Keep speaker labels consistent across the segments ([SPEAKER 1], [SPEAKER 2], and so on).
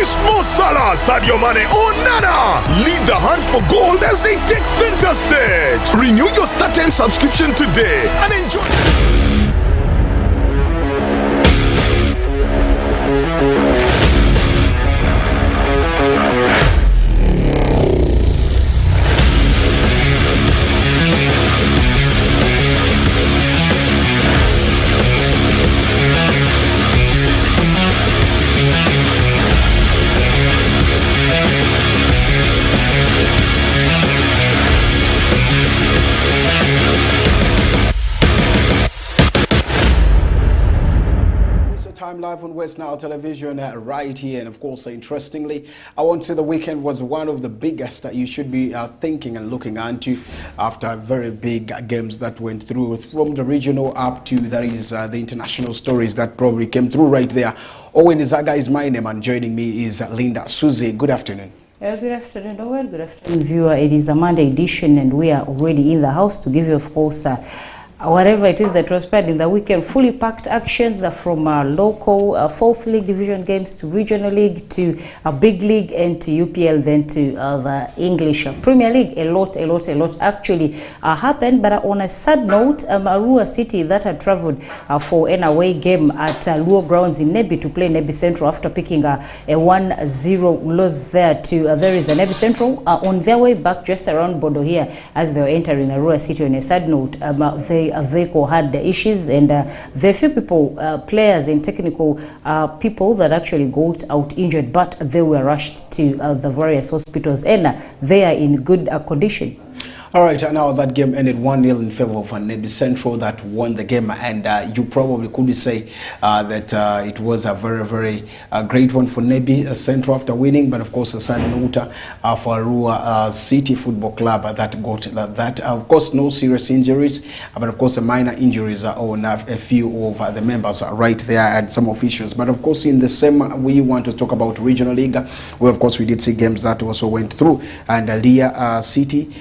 [SPEAKER 1] It's Mo Salah, Sadio Mane, or Nana. Lead the hunt for gold as they take center stage. Renew your StarTimes subscription today and enjoy.
[SPEAKER 2] Time live on West Nile Television right here, and of course, interestingly, I want to say the weekend was one of the biggest that you should be thinking and looking into after very big games that went through from the regional up to the international stories that probably came through right there. Owen Izaga is my name, and joining me is Linda Susie. Good afternoon.
[SPEAKER 3] Good afternoon, Owen. Good afternoon, viewer. It is a Monday edition, and we are already in the house to give you, of course, whatever it is that transpired in the weekend. Fully packed actions from local fourth league division games to regional league to a big league and to UPL, then to the English Premier League. A lot actually happened. But on a sad note, Arua City that had travelled for an away game at Luo Grounds in Nebi to play Nebi Central after picking a 1-0 loss there to there is a Nebi Central on their way back just around Bodo here as they were entering Arua City. On a sad note, a vehicle had the issues, and there are few people, players and technical people that actually got out injured, but they were rushed to the various hospitals, and they are in good condition.
[SPEAKER 2] All right, now that game ended 1-0 in favor of Nebi Central that won the game, and you probably could say that it was a very great one for Nebi Central after winning, but of course a sad note for Arua City Football Club that got that. Of course, no serious injuries, but of course minor injuries on a few of the members right there and some officials. But of course, in the same, we want to talk about regional league, where of course we did see games that also went through, and Leah City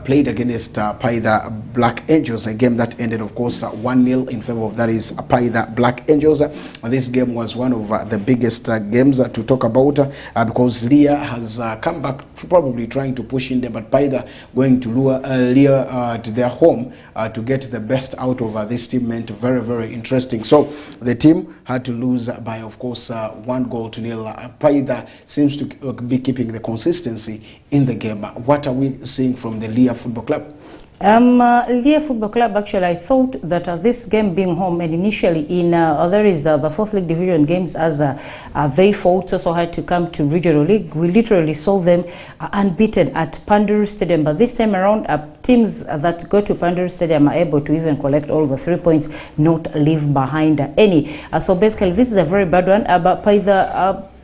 [SPEAKER 2] played against Paida Black Angels, a game that ended, of course, 1-0 in favor of, that is, Paida Black Angels. This game was one of the biggest games to talk about because Leah has come back to probably trying to push in there, but Paida going to lure Leah to their home to get the best out of this team meant very interesting. So the team had to lose by, of course, 1-0. Paida seems to be keeping the consistency in the game. What are we seeing from the Leah Football Club?
[SPEAKER 3] Leah Football Club, actually, I thought that this game being home, and initially in there is the fourth league division games, as they fought, also had to come to regional league. We literally saw them unbeaten at Panduru Stadium, but this time around, teams that go to Panduru Stadium are able to even collect all the 3 points, not leave behind any. So basically, this is a very bad one. But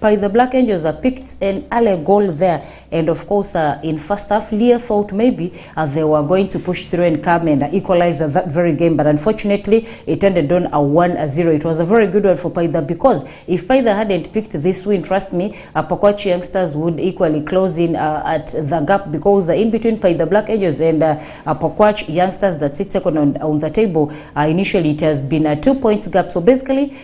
[SPEAKER 3] by the Black Angels picked an early goal there, and of course in first half Leah thought maybe they were going to push through and come and equalize that very game, but unfortunately it ended on a 1-0. It was a very good one for Paida, because if Paida hadn't picked this win, trust me, Pakwach youngsters would equally close in at the gap, because in between Paida Black Angels and Pakwach youngsters that sit second on the table, initially it has been a 2 points gap. So basically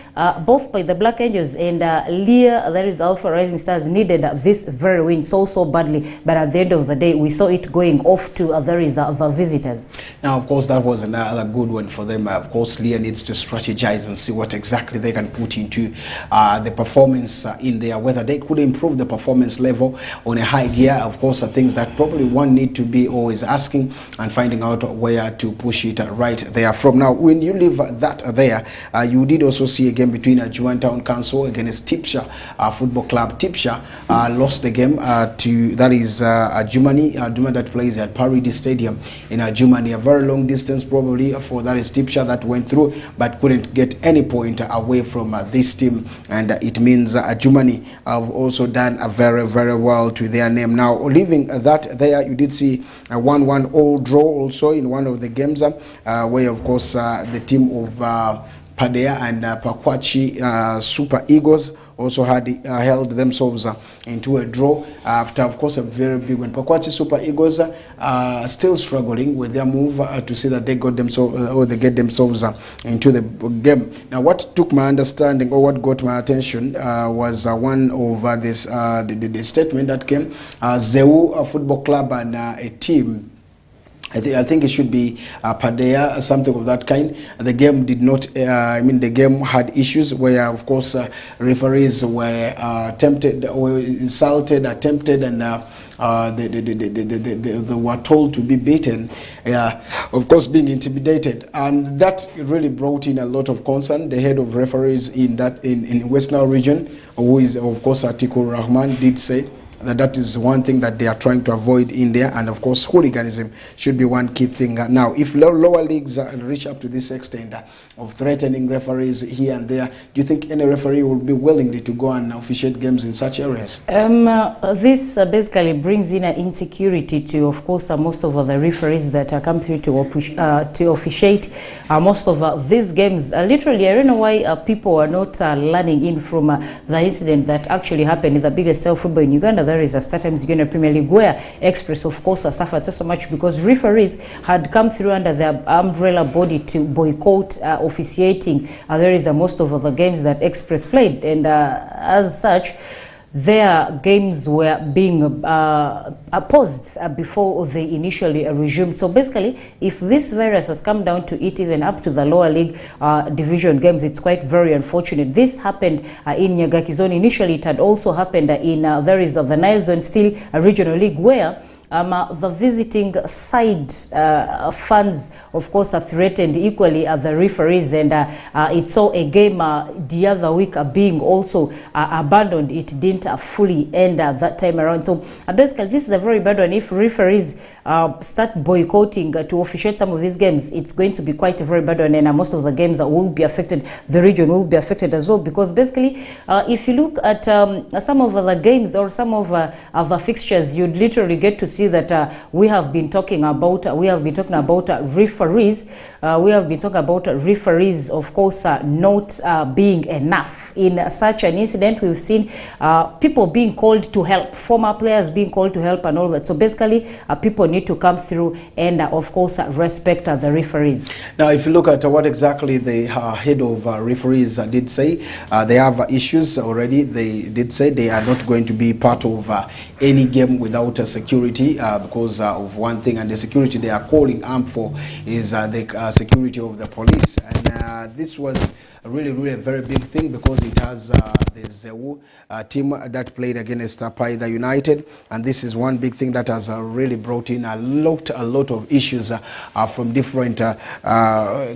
[SPEAKER 3] both Paida Black Angels and Leah, that is Alpha Rising Stars, needed this very win so badly, but at the end of the day we saw it going off to the visitors. Now,
[SPEAKER 2] of course, that was another good one for them. Of course, Leah needs to strategize and see what exactly they can put into the performance in there, whether they could improve the performance level on a high gear. Of course, are things that probably one need to be always asking and finding out where to push it right there from. Now, when you leave that there, you did also see a game between Juan Town Council against Tipsha Football Club. Tipsha lost the game to, that is, Jumani that plays at Paridi Stadium in Jumani. A very long distance probably for, that is, Tipsha that went through but couldn't get any point away from this team, and it means Jumani have also done very well to their name. Now, leaving that there, you did see a 1-1 all draw also in one of the games where, of course, the team of Padea and Pakwachi Super Eagles also had held themselves into a draw after, of course, a very big one. Pakwati Super Eagles still struggling with their move to see that they got themselves or they get themselves into the game. Now, what took my understanding or what got my attention was one of the statement that came. Zeu Football Club and a team. I think it should be Padea, something of that kind. The game did not, the game had issues where, of course, referees were tempted, or insulted, attempted, and they were told to be beaten, of course, being intimidated. And that really brought in a lot of concern. The head of referees in West Nile region, who is, of course, Atikur Rahman, did say that is one thing that they are trying to avoid in there, and of course hooliganism should be one key thing. Now, if lower leagues reach up to this extent of threatening referees here and there, do you think any referee will be willing to go and officiate games in such areas?
[SPEAKER 3] This basically brings in an insecurity to, of course, most of the referees that come through to officiate most of these games. Literally, I don't know why people are not learning in from the incident that actually happened in the biggest football in Uganda. There is a StarTimes Uganda Premier League where Express, of course, suffered so much because referees had come through under their umbrella body to boycott officiating. There is most of the games that Express played, and as such, their games were being paused before they initially resumed. So basically, if this virus has come down to it, even up to the lower league division games, it's quite very unfortunate. This happened in Nyagaki Zone. Initially, it had also happened in there is the Nile Zone, still a regional league, where the visiting side fans, of course, are threatened equally as the referees, and it saw a game the other week being also abandoned. It didn't fully end that time around. So basically, this is a very bad one. If referees start boycotting to officiate some of these games, it's going to be quite a very bad one, and most of the games will be affected. The region will be affected as well, because basically, if you look at some of the games or some of the fixtures, you'd literally get to see that we have been talking about referees. We have been talking about referees, of course, not being enough. In such an incident, we've seen people being called to help, former players being called to help, and all that. So basically, people need to come through and, of course, respect the referees.
[SPEAKER 2] Now, if you look at what exactly the head of referees did say, they have issues already. They did say they are not going to be part of any game without security because of one thing, and the security they are calling AMP for is the security of the police. And this was really a very big thing, because it has the Zeu team that played against Paida United, and this is one big thing that has really brought in a lot of issues from different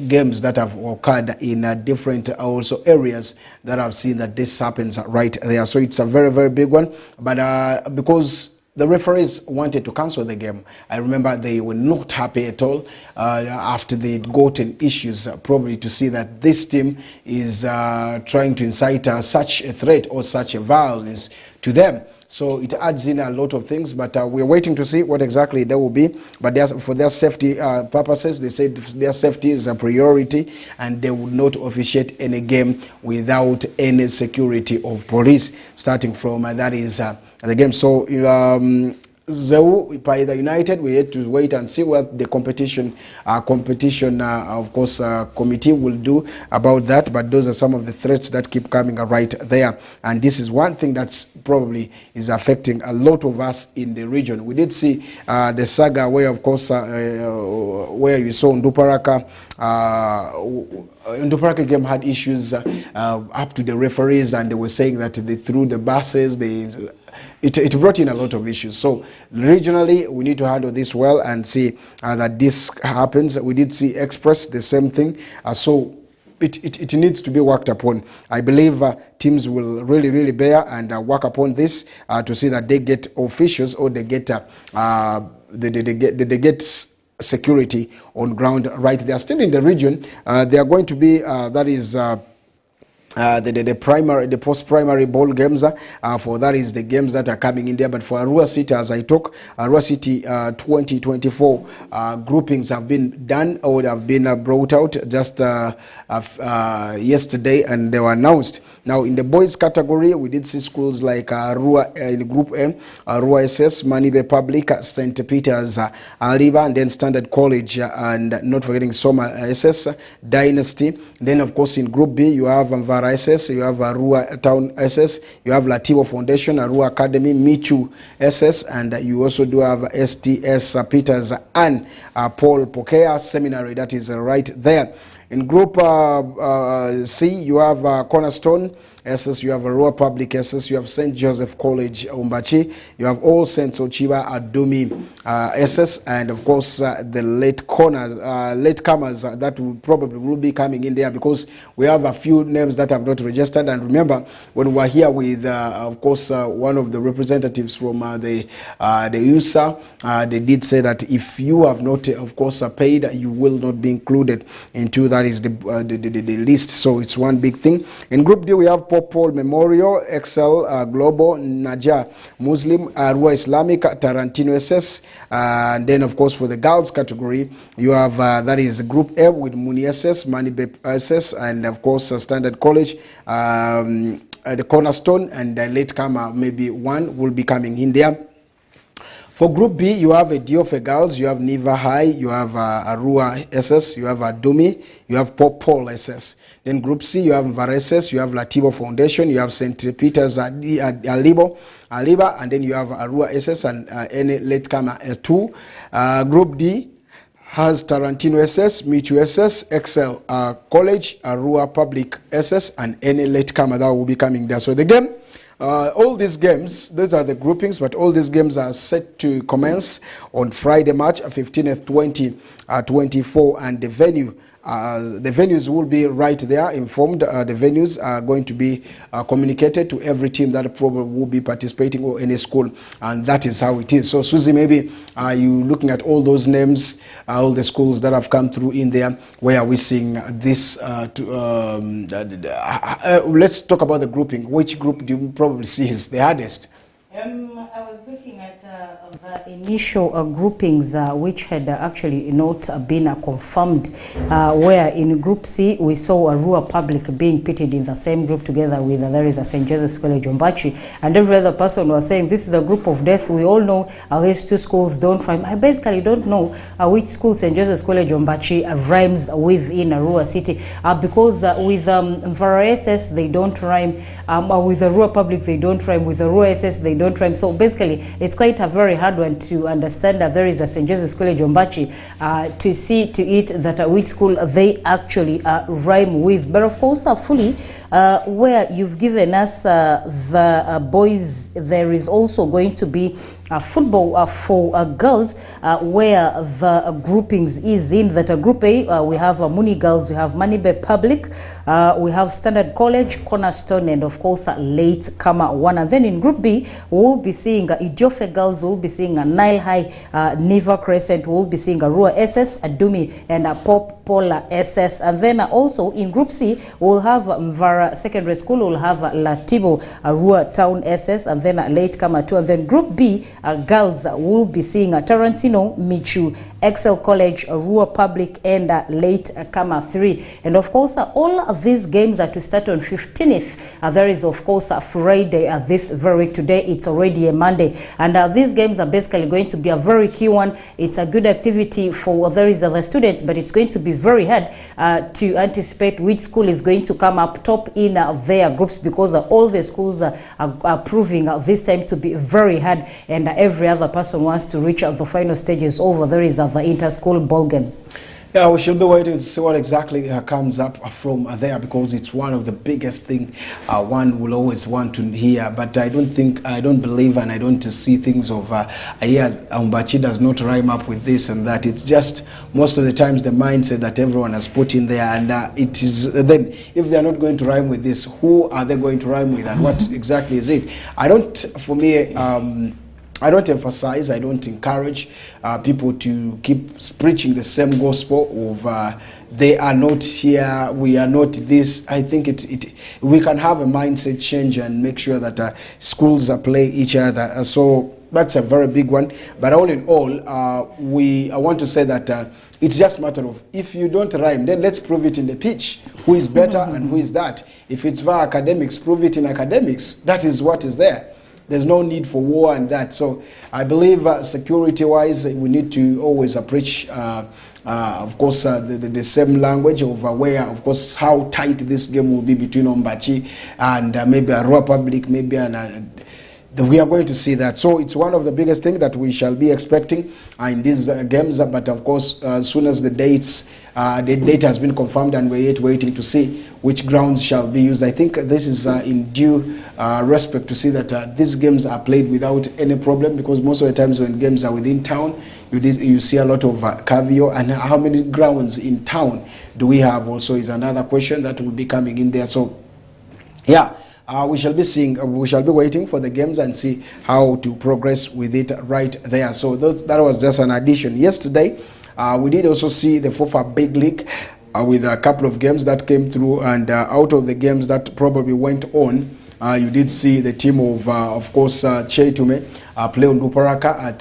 [SPEAKER 2] games that have occurred in different also areas that I've seen that this happens right there. So it's a very big one, but because the referees wanted to cancel the game. I remember they were not happy at all after they'd gotten issues, probably to see that this team is trying to incite such a threat or such a violence to them. So it adds in a lot of things, but we're waiting to see what exactly there will be. But for their safety purposes, they said their safety is a priority, and they would not officiate any game without any security of police, starting from that is the game. So Zeu Paida United, we had to wait and see what the competition of course committee will do about that. But those are some of the threats that keep coming right there, and this is one thing that's probably is affecting a lot of us in the region. We did see the saga where, of course, where you saw Nduparaka. Nduparaka game had issues up to the referees, and they were saying that they threw the buses. It brought in a lot of issues. So regionally, we need to handle this well and see that this happens. We did see Express, the same thing. So it needs to be worked upon. I believe teams will really bear and work upon this to see that they get officials, or they get they get security on ground right there. Still in the region, they are going to be that is the post-primary ball games. For that is the games that are coming in there. But for Arua City, as I talk, Arua City 2024 groupings have been done or have been brought out just yesterday, and they were announced. Now, in the boys category, we did see schools like Arua in Group M, Arua SS, Manibe Public, St. Peter's, Aliba, and then Standard College, and not forgetting Soma SS, Dynasty. Then, of course, in Group B, you have Mvara SS, you have Arua Town SS, you have Lativo Foundation, Arua Academy, Michu SS, and you also do have STS Peters and Paul Pokea Seminary. That is right there. In Group C, you have Cornerstone SS, you have Arua Public SS, you have St. Joseph College Umbachi, you have All Saints Ochiba Adumi SS, and of course the latecomers that will be coming in there, because we have a few names that have not registered. And remember, when we were here with of course one of the representatives from the USA, they did say that if you have not of course paid, you will not be included into that is the list. So it's one big thing. In Group D, we have Popol Memorial, Excel Global, Naja Muslim, Arua Islamic, Tarantino SS, and then of course for the girls category you have that is Group A with Muni SS, Manibe SS, and of course Standard College, the Cornerstone, and the latecomer maybe one will be coming in there. For Group B, you have Diofe Girls, you have Niva High, you have Arua SS, you have Adumi, you have Popol SS. Then Group C, you have Mvara SS, you have Lativo Foundation, you have St. Peter's Aliba, and then you have Arua SS and any latecomer 2. Group D has Tarantino SS, Michu SS, Excel College, Arua Public SS, and any latecomer that will be coming there. So the game, all these games, those are the groupings, but all these games are set to commence on Friday, March 15th, 2024, and the venues will be right there, informed. The venues are going to be communicated to every team that probably will be participating or any school, and that is how it is. So, Susie, maybe you looking at all those names, all the schools that have come through in there. Where are we seeing this? Let's talk about the grouping. Which group do you probably see is the hardest?
[SPEAKER 3] I was looking at the initial groupings which had actually not been confirmed, where in Group C we saw Arua Public being pitted in the same group together with there is a St. Joseph's College Umbachi, and every other person was saying this is a group of death. We all know these two schools don't rhyme. I basically don't know which school St. Joseph's College Umbachi rhymes with in Arua City, because with Mvara SS they don't rhyme, with Arua Public they don't rhyme, with Arua SS they don't rhyme. So basically it's quite a very hard one to understand that there is a St. Joseph's College Umbachi, to see to it that which school they actually rhyme with. But of course fully where you've given us the boys, there is also going to be football for girls, where the groupings is in that Group A we have Muni Girls, we have Manibe Public, we have Standard College, Cornerstone, and of course latecomer 1. And then in Group B we'll be seeing Idiofe Girls, we'll be seeing Nile High, Neva Crescent, we'll be seeing Arua SS, Adumi, and Pop Pola SS. And then also in Group C we'll have Mvara Secondary School, we'll have Lativo Arua Town SS, and then latecomer 2. And then Group B girls will be seeing Tarantino, Michu, Excel College, Arua Public, and latecomer 3. And of course all of these games are to start on 15th. There is of course a Friday this very week. Today it's already a Monday, and these games are basically going to be a very key one. It's a good activity for there is other students, but it's going to be very hard to anticipate which school is going to come up top in their groups, because all the schools are proving this time to be very hard, and every other person wants to reach the final stages over there is the inter-school ball games.
[SPEAKER 2] Yeah, we should be waiting to see what exactly comes up from there, because it's one of the biggest thing one will always want to hear. But I don't believe, and I don't see things of Umbachi does not rhyme up with this and that. It's just most of the times the mindset that everyone has put in there, and it is then if they are not going to rhyme with this, who are they going to rhyme with, and what exactly is it? For me, I don't emphasize, I don't encourage people to keep preaching the same gospel of they are not here, we are not this. I think we can have a mindset change and make sure that schools play each other. So that's a very big one. But all in all, I want to say that it's just a matter of, if you don't rhyme, then let's prove it in the pitch. Who is better and who is that? If it's via academics, prove it in academics. That is what is there. There's no need for war and that. So I believe security-wise, we need to always approach, of course, the same language of where, of course, how tight this game will be between Ombachi and maybe a Republic, maybe we are going to see that. So it's one of the biggest things that we shall be expecting in these games. But of course, as soon as the date has been confirmed, and we're yet waiting to see which grounds shall be used. I think this is in due respect to see that these games are played without any problem, because most of the times when games are within town, you see a lot of caveat, and how many grounds in town do we have also is another question that will be coming in there. So yeah. We shall be waiting for the games and see how to progress with it right there. So that was just an addition. Yesterday, we did also see the FOFA Big League with a couple of games that came through, and out of the games that probably went on, you did see the team of course, Chetume play on Nduparaka at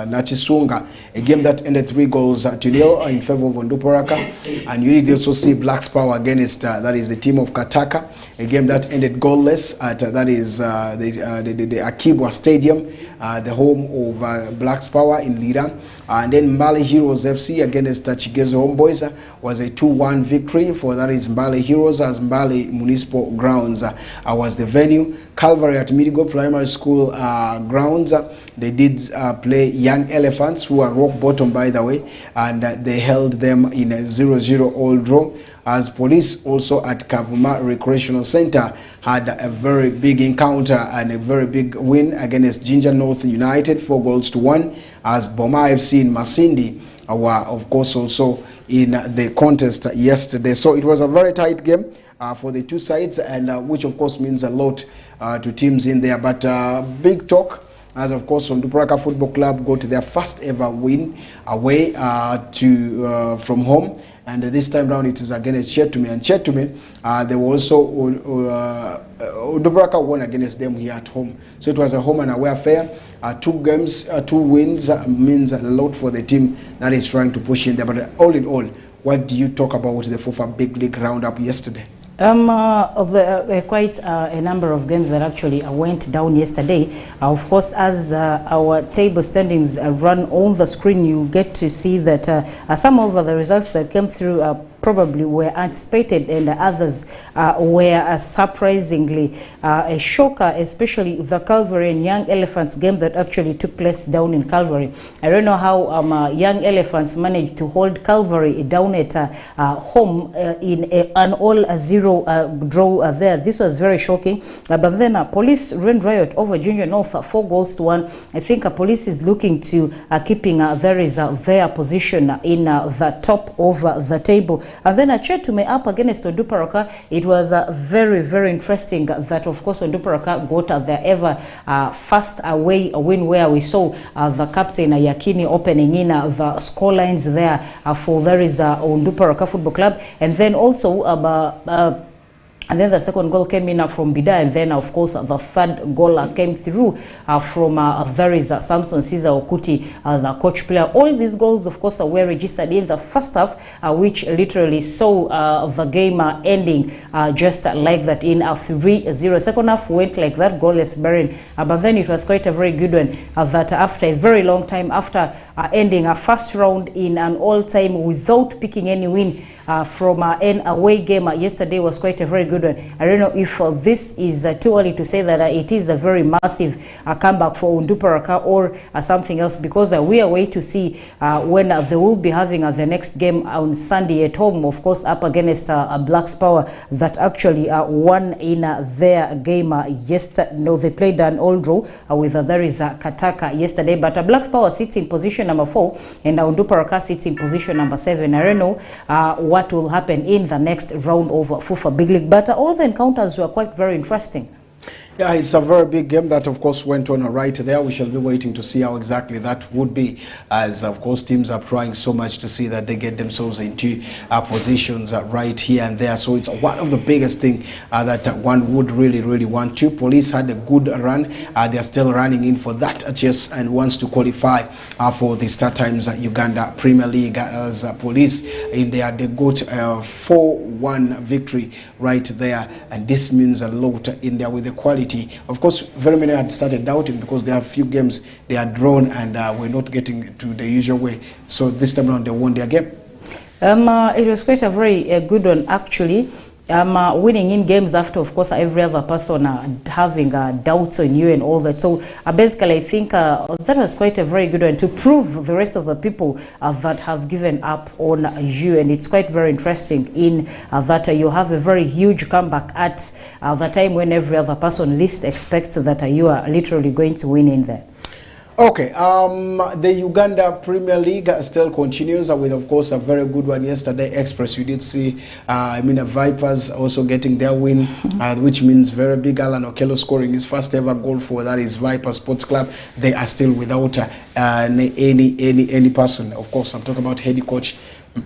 [SPEAKER 2] Nachisunga, a game that ended 3-0 in favor of Nduparaka. And you did also see Blacks Power against that is the team of Kataka, a game that ended goalless at that is the Akibwa Stadium, the home of Blacks Power in Lira. And then Mbale Heroes FC against Chigezo Homeboys was a 2-1 victory for that is Mbale Heroes, as Mbale Municipal Grounds was the venue. Calvary at Midigo Primary School grounds, they did play Young Elephants, who are rock bottom by the way, and they held them in a 0-0 all draw. As Police also at Kavuma Recreational Center had a very big encounter and a very big win against Ginger North United, 4-1, as Boma FC in Masindi were of course also in the contest yesterday. So it was a very tight game for the two sides, and which of course means a lot to teams in there. But big talk, as of course Nduparaka Football Club got their first ever win away from home, and this time round it is against Chetume. And Chetume, they were also Nduparaka won against them here at home, so it was a home and away affair. 2 games, 2 wins means a lot for the team that is trying to push in there. But all in all, what do you talk about the FOFA Big League roundup yesterday?
[SPEAKER 3] Of the quite a number of games that actually went down yesterday. Of course, as our table standings run on the screen, you get to see that some of the results that came through probably were anticipated, and others were surprisingly a shocker, especially the Calvary and Young Elephants game that actually took place down in Calvary. I don't know how Young Elephants managed to hold Calvary down at home in an all-0 draw there. This was very shocking. But then Police ran riot over Ginger North, 4-1. I think Police is looking to keeping their position in the top of the table. And then Chetume up against Nduparaka. It was very, very interesting that, of course, Nduparaka got their ever first away win, where we saw the captain Yakini opening in the score lines there for there is Nduparaka Football Club. And then also and then the second goal came in from Bida, and then of course the third goal came through from there is Samson Caesar Okuti, the coach player. All these goals of course were registered in the first half, which literally saw the game ending just like that in 3-0. Second half went like that, goalless barren, but then it was quite a very good one that after a very long time, after ending a first round in an all-time without picking any win from an away game yesterday, was quite a very good one. I don't know if this is too early to say that it is a very massive comeback for Nduparaka or something else, because we are waiting to see when they will be having the next game on Sunday at home, of course, up against Blacks Power that actually won in their game yesterday. No, they played an all draw with there is Kataka yesterday, but Blacks Power sits in position number 4 and Nduparaka sits in position number 7. I don't know what will happen in the next round of FOFA Big League, but all the encounters were quite very interesting.
[SPEAKER 2] Yeah, it's a very big game that, of course, went on right there. We shall be waiting to see how exactly that would be, as, of course, teams are trying so much to see that they get themselves into positions right here and there. So it's one of the biggest thing that one would really want to. Police had a good run. They are still running in for that chase and wants to qualify for the Start Times Uganda Premier League. As Police in there, they got a 4-1 victory right there, and this means a lot in there with the quality. Of course, very many had started doubting because there are a few games they are drawn and we're not getting to the usual way. So this time around, they won their game.
[SPEAKER 3] It was quite a very good one, actually. Winning in games after, of course, every other person having doubts on you and all that. So basically, I think that was quite a very good one to prove the rest of the people that have given up on you. And it's quite very interesting in that you have a very huge comeback at the time when every other person least expects that you are literally going to win in there.
[SPEAKER 2] Okay, the Uganda Premier League still continues with, of course, a very good one yesterday. Express, you did see, Vipers also getting their win, which means very big. Alan Okello scoring his first ever goal for that is Viper Sports Club. They are still without any person. Of course, I'm talking about head coach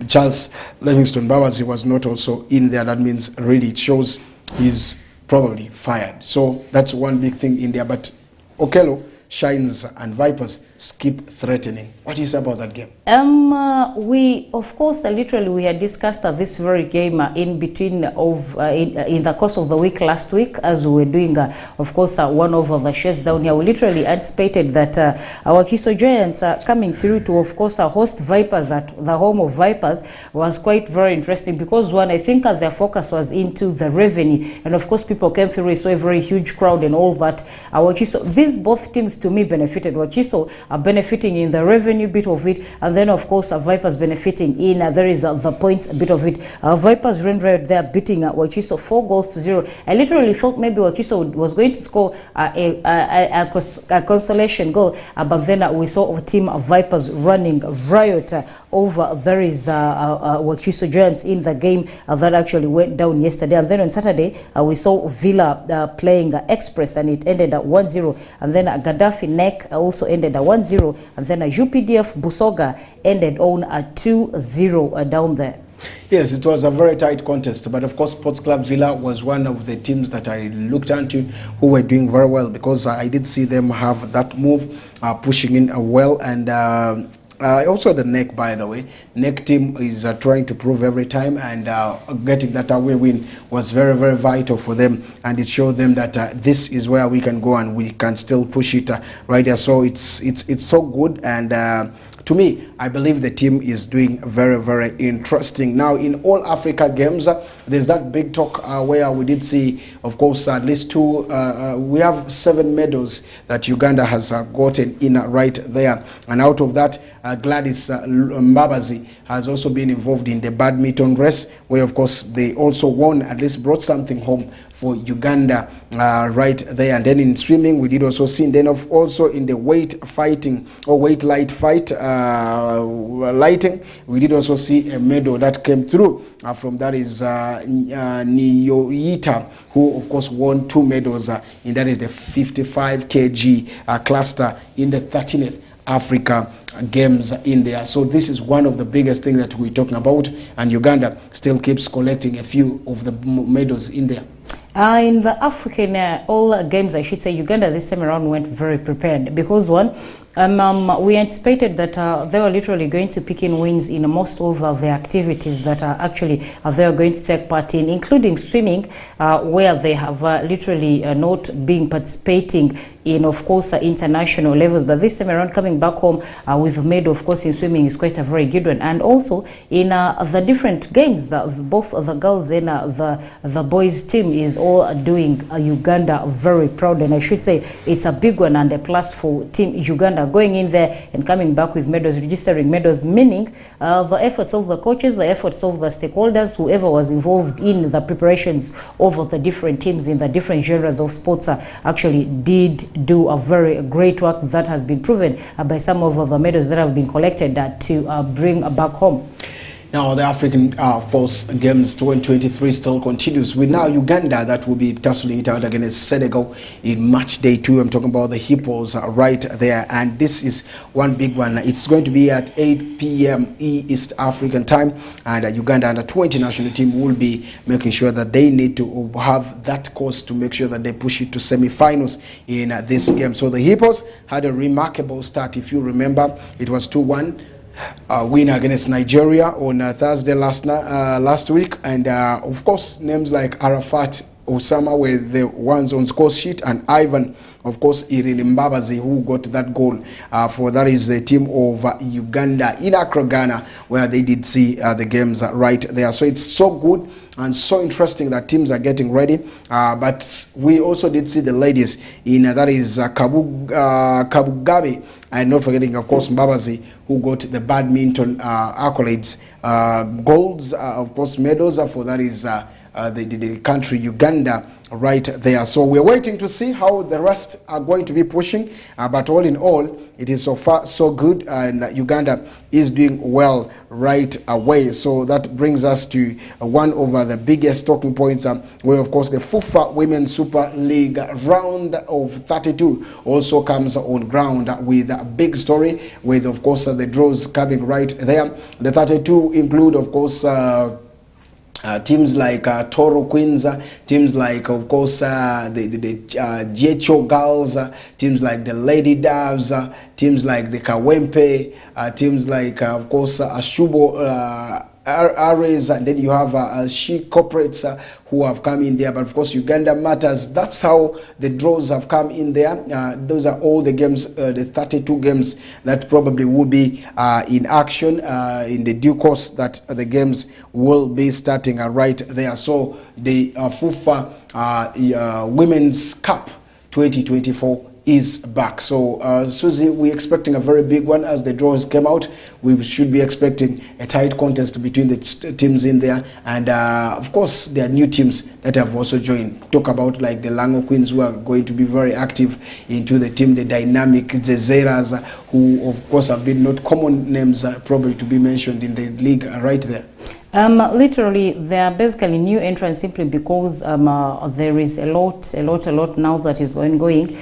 [SPEAKER 2] Charles Livingston Bowers. He was not also in there. That means really it shows he's probably fired. So that's one big thing in there. But Okello shines and Vipers keep threatening. What do you say about that game?
[SPEAKER 3] We, of course, literally we had discussed this very game in between of in the course of the week last week, as we were doing, of course, one of the shares down here. We literally anticipated that our Wakiso Giants coming through to, of course, host Vipers at the home of Vipers was quite very interesting because, one, I think their focus was into the revenue, and of course people came through, so a very huge crowd and all that. Wakiso, these both teams to me benefited. Wakiso are benefiting in the revenue bit of it, and then of course Vipers benefiting in there is the points bit of it. Vipers ran right there beating Wakiso 4-0. I literally thought maybe Wakiso was going to score a consolation goal, but then we saw team Vipers running riot over there is Wakiso Giants in the game that actually went down yesterday. And then on Saturday we saw Villa playing Express, and it ended at 1-0, and then Gaddafi Neck also ended at 1-0, and then UPDF Busoga ended on a 2-0 down there.
[SPEAKER 2] Yes, it was a very tight contest, but of course Sports Club Villa was one of the teams that I looked into who were doing very well, because I did see them have that move, pushing in well, and also the Neck, by the way. Neck team is trying to prove every time, and getting that away win was very vital for them, and it showed them that this is where we can go and we can still push it right there. So it's so good, and to me, I believe the team is doing very interesting. Now, in all Africa games, there's that big talk where we did see, of course, at least two, we have 7 medals that Uganda has gotten in right there. And out of that, Gladys Mbabazi has also been involved in the badminton race, where, of course, they also won, at least brought something home for Uganda right there. And then in swimming, we did also see, and then also in the weight fighting or weight light fight, lighting, we did also see a medal that came through from that is Niyoita, who of course won 2 medals, and that is the 55 kg cluster in the 13th Africa Games in there. So this is one of the biggest things that we're talking about, and Uganda still keeps collecting a few of the medals in there.
[SPEAKER 3] In the African all games, I should say, Uganda this time around went very prepared, because one, we anticipated that they were literally going to pick in wins in most of the activities that are actually they are going to take part in, including swimming, where they have literally not been participating in, of course, international levels. But this time around, coming back home with a medal, of course, in swimming is quite a very good one. And also in the different games, both the girls and the boys team is all doing Uganda very proud. And I should say it's a big one and a plus for Team Uganda going in there and coming back with medals, registering medals, meaning the efforts of the coaches, the efforts of the stakeholders, whoever was involved in the preparations of the different teams in the different genres of sports actually did do a very great work that has been proven by some of the medals that have been collected to bring back home.
[SPEAKER 2] Now, the African Pulse Games 2023 still continues with now Uganda that will be tussling it out against Senegal in match day 2. I'm talking about the Hippos right there, and this is one big one. It's going to be at 8 p.m. East African time, and Uganda under 20 national team will be making sure that they need to have that course to make sure that they push it to semi-finals in this game. So the Hippos had a remarkable start. If you remember, it was 2-1. Win against Nigeria on Thursday last week, and of course names like Arafat Osama were the ones on score sheet, and Ivan, of course, Irene Mbabazi, who got that goal for that is the team of Uganda in Accra, Ghana, where they did see the games right there. So it's so good and so interesting that teams are getting ready, but we also did see the ladies in that is Kabugabe, and not forgetting, of course, Mbabazi, who got the badminton accolades, golds, of course, medals for that is the country Uganda right there. So we're waiting to see how the rest are going to be pushing, but all in all, it is so far so good, and Uganda is doing well right away. So that brings us to one of the biggest talking points, where of course the FUFA Women's Super League round of 32 also comes on ground with a big story, with of course the draws coming right there. The 32 include of course teams like Toro Queens, teams like, of course, the Jecho Girls, teams like the Lady Doves, teams like the Kawempe, teams like, of course, Ashubo Ares, and then you have She Corporates who have come in there. But of course, Uganda matters. That's how the draws have come in there. Those are all the games, the 32 games that probably will be in action in the due course that the games will be starting right there. So the FUFA Women's Cup 2024 is back. So Susie, we're expecting a very big one as the draws came out. We should be expecting a tight contest between the teams in there, and of course there are new teams that have also joined. Talk about like the Lango Queens, who are going to be very active into the team, the Dynamic, the Zeras, who of course have been not common names probably to be mentioned in the league right there.
[SPEAKER 3] Literally, they are basically new entrants simply because there is a lot now that is ongoing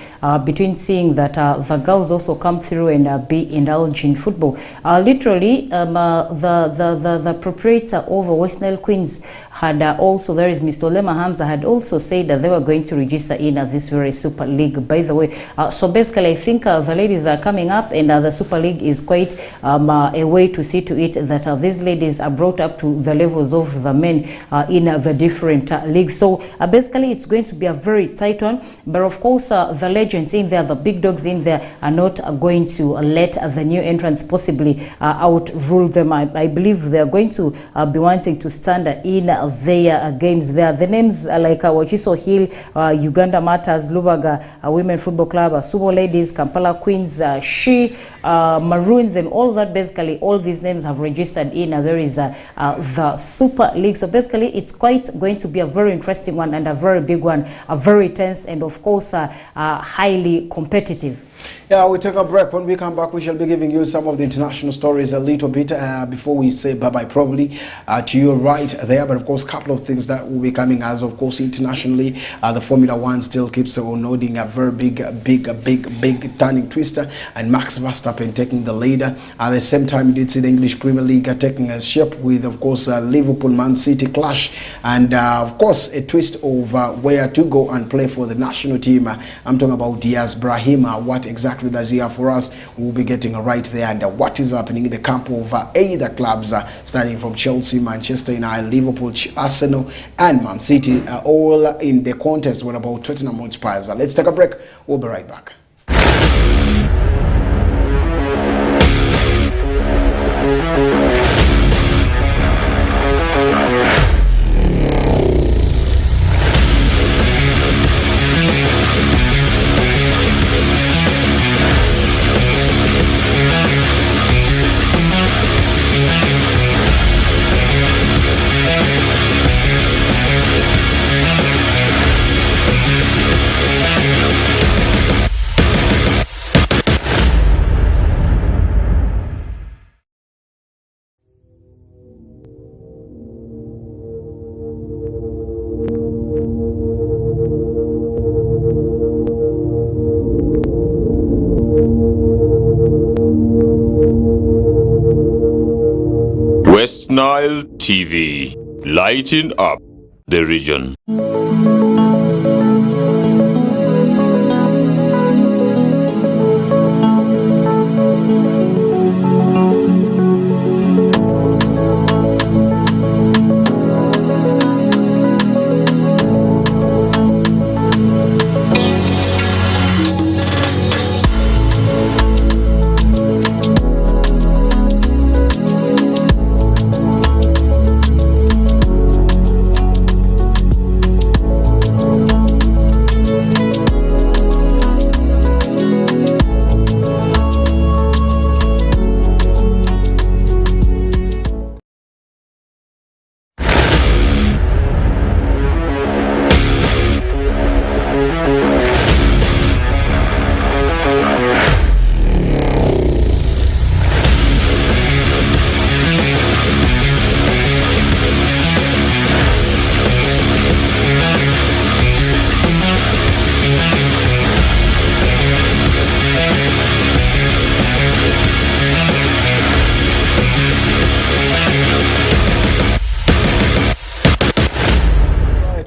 [SPEAKER 3] between seeing that the girls also come through and be indulged in football. Literally, the proprietor of West Nile Queens had also, there is Mr. Lema Hamza, had also said that they were going to register in this very Super League, by the way. So basically, I think the ladies are coming up, and the Super League is quite a way to see to it that these ladies are brought up to the levels of the men in the different leagues. So basically it's going to be a very tight one, but of course the legends in there, the big dogs in there, are not going to let the new entrants possibly outrule them. I believe they're going to be wanting to stand in their games there. The names are like Wakiso Hill, Uganda Matters, Lubaga Women Football Club, Subo Ladies, Kampala Queens, She, Maroons, and all that. Basically all these names have registered in there is the Super League. So basically it's quite going to be a very interesting one, and a very big one, a very tense, and of course highly competitive.
[SPEAKER 2] Yeah, we'll take a break. When we come back, we shall be giving you some of the international stories a little bit before we say bye-bye probably to you right there. But of course, a couple of things that will be coming as, of course, internationally. The Formula One still keeps on noting a very big turning twister, and Max Verstappen taking the lead. At the same time, you did see the English Premier League taking a shape with, of course, Liverpool-Man City clash, and of course, a twist of where to go and play for the national team. I'm talking about Diaz Brahima. What exactly does he have for us? We'll be getting right there, and what is happening in the camp of either clubs, starting from Chelsea, Manchester United, Liverpool, Arsenal, and Man City, all in the contest. What about Tottenham Hotspur? Let's take a break. We'll be right back.
[SPEAKER 4] West Nile TV, lighting up the region.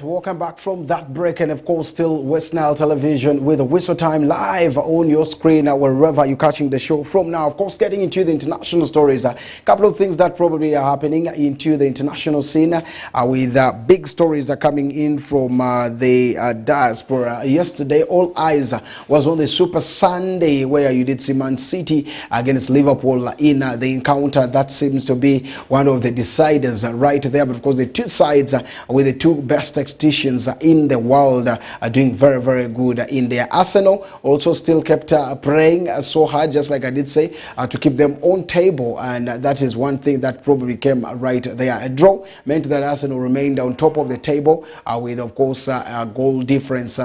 [SPEAKER 2] Welcome back from that break, and of course still West Nile Television with the Whistle Time live on your screen wherever you're catching the show from now. Of course, getting into the international stories, a couple of things that probably are happening into the international scene with big stories that are coming in from the diaspora. Yesterday, all eyes was on the Super Sunday, where you did see Man City against Liverpool in the encounter. That seems to be one of the deciders right there, but of course the two sides with the two best tacticians in the world are doing very, very good in there. Arsenal also still kept praying so hard, just like I did say, to keep them on table, and that is one thing that probably came right there. A draw meant that Arsenal remained on top of the table with, of course, a goal difference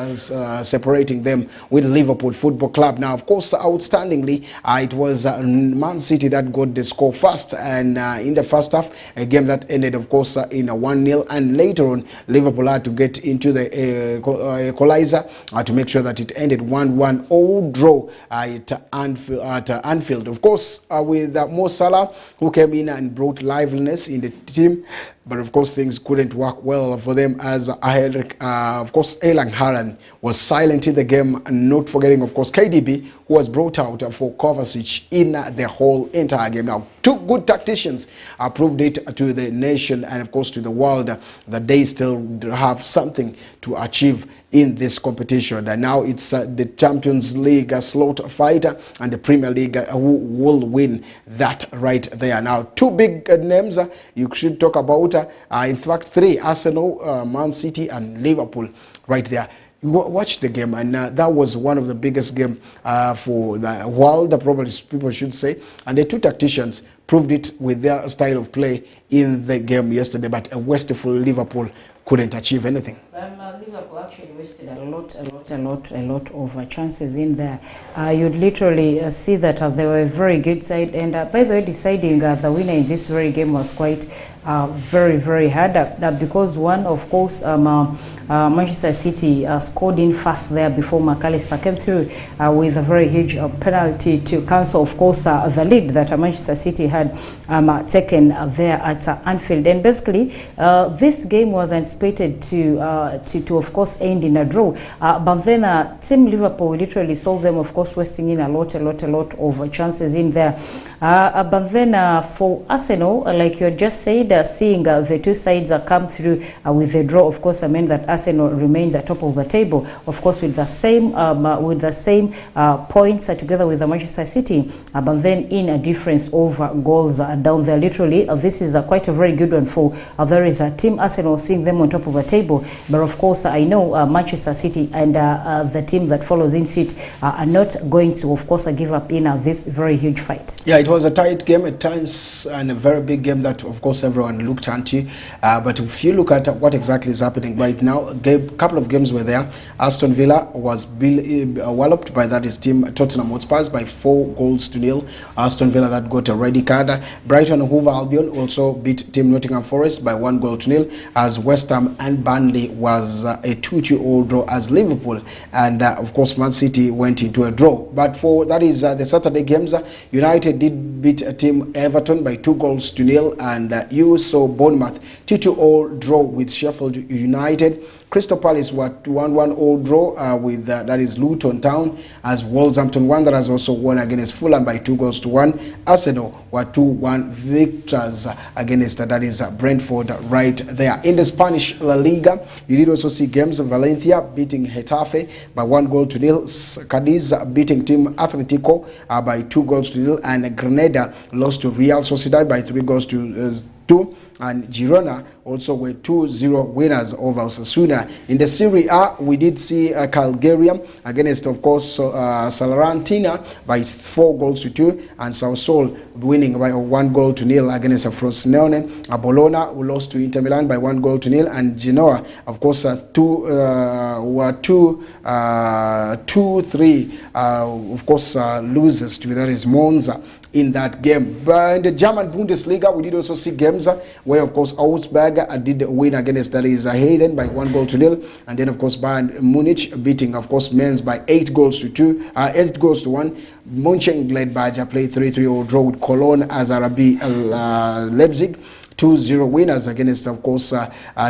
[SPEAKER 2] separating them with Liverpool Football Club. Now, of course, outstandingly, it was Man City that got the score first, and in the first half, a game that ended, of course, in a 1-0, and later on, Liverpool had to get into the equalizer to make sure that it ended 1-1 all draw at Anfield. Of course, with Mo Salah, who came in and brought liveliness in the team, but of course things couldn't work well for them, as of course Erling Haaland was silent in the game, and not forgetting, of course, KDB, who was brought out for Kovacic in the whole entire game. Now, two good tacticians proved it to the nation and of course to the world that they still have something to achieve in this competition. And now it's the Champions League slot fighter and the Premier League who will win that right there. Now, two big names you should talk about. In fact, three: Arsenal, Man City, and Liverpool right there. You watched the game, and that was one of the biggest games for the world, probably people should say. And the two tacticians proved it with their style of play in the game yesterday, but a wasteful Liverpool couldn't achieve anything.
[SPEAKER 3] Liverpool actually wasted a lot of chances in there. You'd literally see that they were a very good side, and by the way, deciding the winner in this very game was quite very, very hard, because one, of course, Manchester City scored in fast there before McAllister came through with a very huge penalty to cancel, of course, the lead that Manchester City had taken there at Anfield. And basically, this game was anticipated to of course end in a draw, but then Team Liverpool literally saw them, of course, wasting in a lot of chances in there. But then for Arsenal, like you just said, seeing the two sides come through with the draw, of course, I mean that Arsenal remains at top of the table, of course, with the same points together with the Manchester City, but then in a difference over goals down there. Literally, this is quite a very good one for there is a Team Arsenal, seeing them on top of the table, but of course I know Manchester City and the team that follows into it are not going to, of course, give up in this very huge fight.
[SPEAKER 2] Yeah, it was a tight game at times and a very big game that, of course, everyone everyone looked into. But if you look at what exactly is happening right now, a couple of games were there. Aston Villa was walloped by that is team Tottenham Hotspur by 4-0. Aston Villa that got a red card. Brighton and Hove Albion also beat team Nottingham Forest by 1-0, as West Ham and Burnley was a 2-2 draw, as Liverpool and of course Man City went into a draw. But for that is the Saturday games, United did beat a team Everton by 2-0, and you saw Bournemouth 2-2 draw with Sheffield United. Crystal Palace were 1-1 draw with that is Luton Town, as Wolverhampton Wanderers also won against Fulham by 2-1. Arsenal were 2-1 victors against that is Brentford right there. In the Spanish La Liga, you did also see games. Valencia beating Getafe by 1-0. Cadiz beating team Atletico by 2-0, and Granada lost to Real Sociedad by 3-2. And Girona also were 2-0 winners over Osasuna. In the Serie A, we did see Cagliari against, of course, Salernitana by 4-2, and Sassuolo winning by 1-0 against Frosinone. Bologna who lost to Inter Milan by 1-0, and Genoa, of course, 2-3, of course, loses to that is Monza in that game. But in the German Bundesliga, we did also see games where, of course, Augsburg did win against that is Hayden by 1-0, and then, of course, Bayern Munich beating, of course, Mainz by 8-1. Mönchengladbach played 3-3 draw with Cologne, as RB Leipzig 2-0 winners against, of course,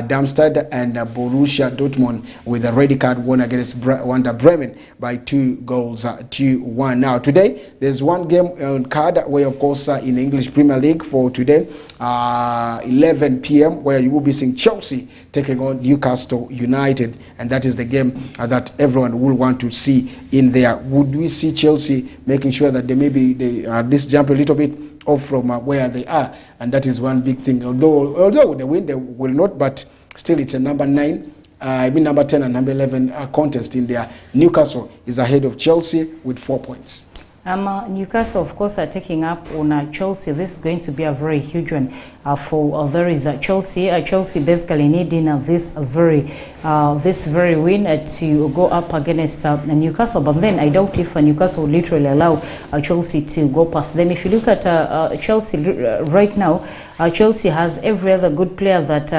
[SPEAKER 2] Darmstadt, and Borussia Dortmund with a red card won against Werder Bremen by 2-1. Now, today, there's one game on card where, of course, in the English Premier League for today, 11 p.m., where you will be seeing Chelsea taking on Newcastle United, and that is the game that everyone will want to see in there. Would we see Chelsea making sure that they at least jump a little bit off from where they are? And that is one big thing. Although they win, they will not, but still it's a number 9, number 10 and number 11 contest in there. Newcastle is ahead of Chelsea with 4 points.
[SPEAKER 3] Newcastle, of course, are taking up on Chelsea. This is going to be a very huge one for there is Chelsea. Chelsea basically needing this very win to go up against Newcastle. But then I doubt if Newcastle will literally allow Chelsea to go past them. If you look at Chelsea right now, Chelsea has every other good player that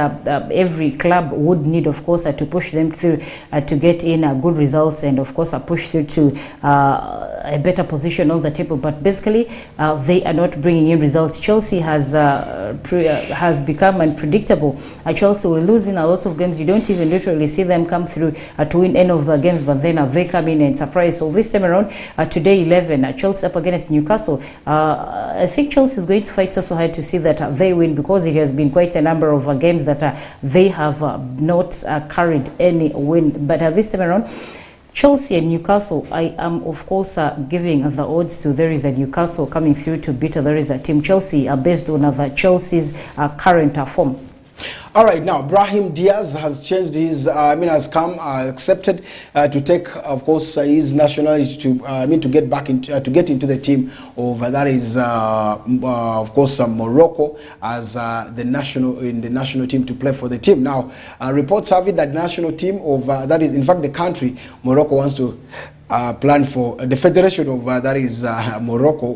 [SPEAKER 3] every club would need, of course, to push them through to get in good results, and of course push through to a better position on the table. But basically they are not bringing in results. Chelsea has become unpredictable. Chelsea will lose in a lot of games. You don't even literally see them come through to win any of the games, but then they come in and surprise. So this time around, today 11, Chelsea up against Newcastle. I think Chelsea is going to fight so hard to see that they win, because it has been quite a number of games that they have not carried any win. But this time around, Chelsea and Newcastle, I am of course giving the odds to there is a Newcastle coming through to beat there is a team Chelsea based on the Chelsea's current form.
[SPEAKER 2] All right, now Brahim Diaz has changed his, has come accepted to take, of course, his nationality to get back into to get into the team of that is, of course, Morocco as the national team to play for the team. Now, reports have it that the national team of that is, in fact, the country Morocco wants to plan for the federation of that is Morocco.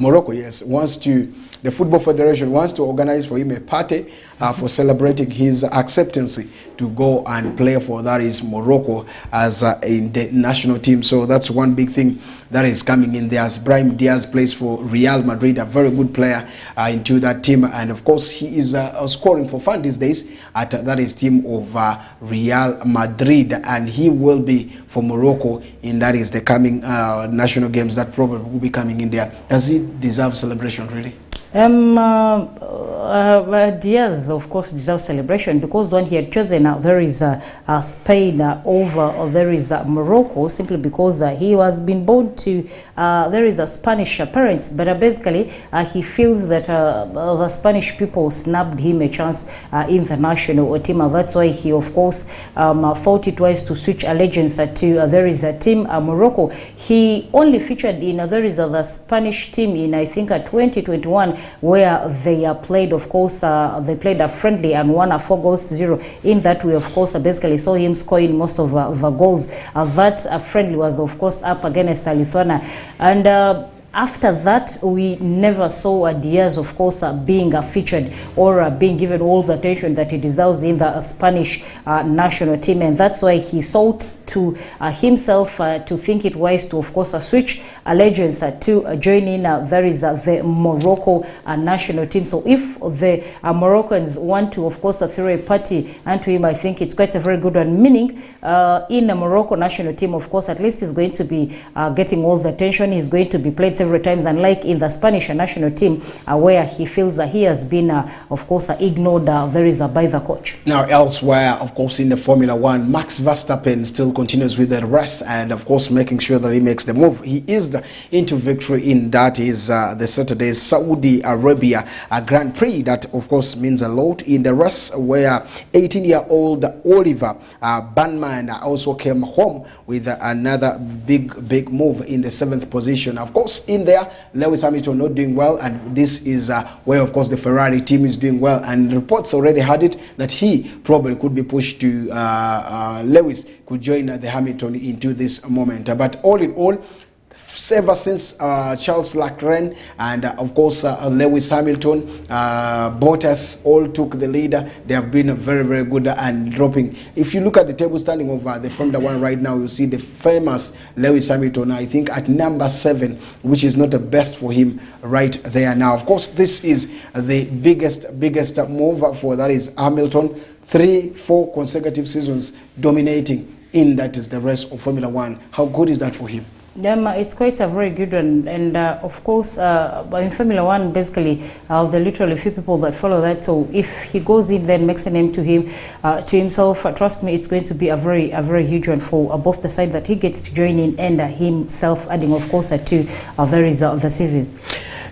[SPEAKER 2] Morocco, yes, wants to. The Football Federation wants to organize for him a party for celebrating his acceptance to go and play for that is Morocco as in the national team. So that's one big thing that is coming in there, as Brahim Diaz plays for Real Madrid, a very good player into that team, and of course he is scoring for fun these days at that is team of Real Madrid, and he will be for Morocco in that is the coming national games that probably will be coming in there. Does he deserve celebration really?
[SPEAKER 3] Diaz, of course, deserves celebration, because when he had chosen there is Spain over there is Morocco, simply because he was been born to there is a Spanish parents, but basically he feels that the Spanish people snubbed him a chance in the national team. That's why he, of course, thought it wise to switch allegiance to there is a team Morocco. He only featured in there is the Spanish team in, I think, 2021. where they played, of course, they played a friendly and won a 4-0. In that we, of course, basically saw him scoring most of the goals. That friendly was, of course, up against Lithuania. And after that, we never saw Diaz, of course, being featured or being given all the attention that he deserves in the Spanish national team. And that's why he sought to himself to think it wise to, of course, switch allegiance to join in. There is the Morocco national team. So if the Moroccans want to, of course, throw a party unto him, I think it's quite a very good one. Meaning, in the Morocco national team, of course, at least he's going to be getting all the attention. He's going to be played several times, unlike in the Spanish national team, where he feels he has been, of course, ignored. There is by the coach.
[SPEAKER 2] Now, elsewhere, of course, in the Formula One, Max Verstappen still continues with the race and, of course, making sure that he makes the move. He is into victory in that is the Saturday's Saudi Arabia Grand Prix. That, of course, means a lot in the race, where 18-year-old Oliver Banman also came home with another big move in the 7th position. Of course, in there, Lewis Hamilton not doing well, and this is where, of course, the Ferrari team is doing well, and reports already had it that he probably could be pushed to Lewis could join the Hamilton into this moment. But all in all, ever since Charles Leclerc and of course Lewis Hamilton, Bottas all took the lead, they have been very good and dropping. If you look at the table standing of the Formula One right now, you see the famous Lewis Hamilton, I think at number 7, which is not the best for him right there now. Of course, this is the biggest move for that is Hamilton. 3-4 consecutive seasons dominating in that is the race of Formula One. How good is that for him?
[SPEAKER 3] Yeah, it's quite a very good one, and of course, in Formula One, basically, there are literally few people that follow that. So if he goes in, then makes a name to him, to himself. Trust me, it's going to be a very huge one for both the side that he gets to join in and himself, adding, of course, to there is the series.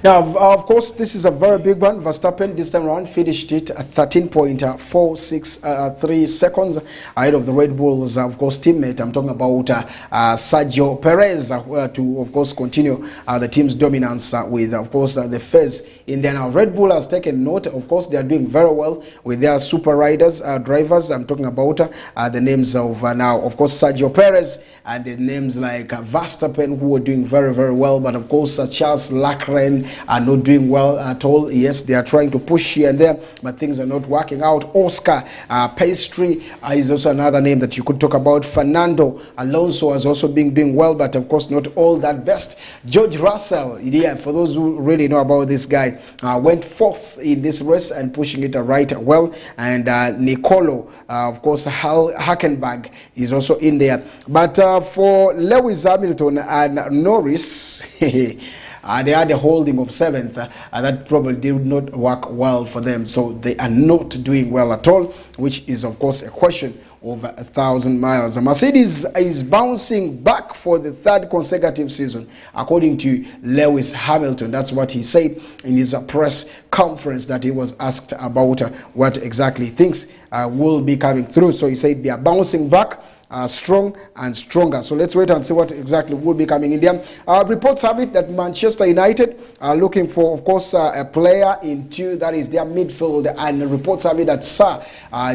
[SPEAKER 2] Now, of course, this is a very big one. Verstappen this time around finished it at 13.463 seconds ahead of the Red Bull's, of course, teammate. I'm talking about Sergio Perez, to, of course, continue the team's dominance with, of course, the Fez in there. Now, Red Bull has taken note. Of course, they are doing very well with their super riders, drivers. I'm talking about the names of now, of course, Sergio Perez, and the names like Verstappen, who are doing very well. But, of course, Charles Leclerc are not doing well at all. Yes, they are trying to push here and there, but things are not working out. Oscar Piastri is also another name that you could talk about. Fernando Alonso has also been doing well, but of course not all that best. George Russell, yeah, for those who really know about this guy, went 4th in this race and pushing it right well. And Nicolo, of course, Hülkenberg is also in there. But for Lewis Hamilton and Norris, they had a holding of 7th. That probably did not work well for them. So they are not doing well at all, which is, of course, a question over 1,000 miles. Mercedes is bouncing back for the 3rd consecutive season, according to Lewis Hamilton. That's what he said in his press conference that he was asked about what exactly things will be coming through. So he said they are bouncing back strong and stronger. So let's wait and see what exactly will be coming in there. Reports have it that Manchester United are looking for, of course, a player into that is their midfield, and reports have it that Sir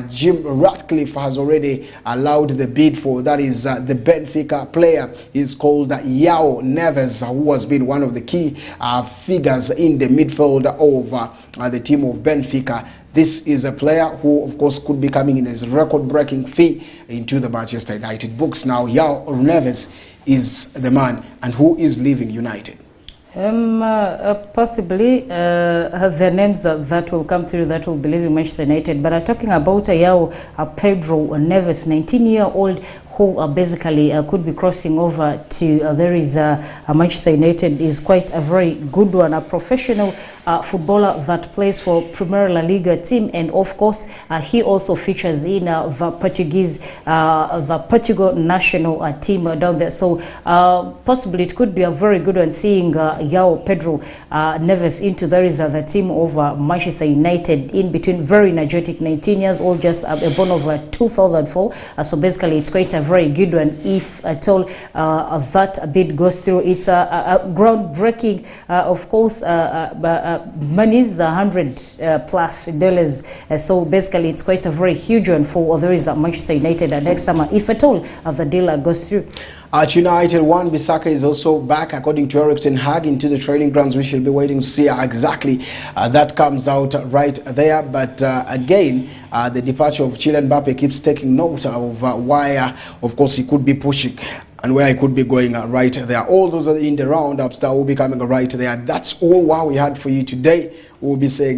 [SPEAKER 2] Jim Ratcliffe has already allowed the bid for that is the Benfica player. He's called João Neves, who has been one of the key figures in the midfield of the team of Benfica. This is a player who, of course, could be coming in as a record-breaking fee into the Manchester United books. Now, João Neves is the man, and who is leaving United?
[SPEAKER 3] Possibly the names that will come through that will be leaving Manchester United. But talking about João Pedro Neves, 19-year-old, who basically could be crossing over to there is Manchester United, is quite a very good one, a professional footballer that plays for Premier La Liga team, and of course he also features in the Portugal national team down there. So possibly it could be a very good one seeing João Pedro Neves into there is the team of Manchester United, in between, very energetic, 19 years old, just born of 2004. So basically it's quite a very good one if at all that bid goes through. It's a groundbreaking, of course, money is $100+ so basically it's quite a very huge one for there is Manchester United next summer if at all the deal goes through.
[SPEAKER 2] At United, Wan-Bissaka is also back, according to Erik ten Hag, into the training grounds. We shall be waiting to see exactly that comes out right there. But again, the departure of Kylian Mbappe keeps taking note of why, of course, he could be pushing and where he could be going right there. All those are in the roundups that will be coming right there. That's all what we had for you today. We'll be saying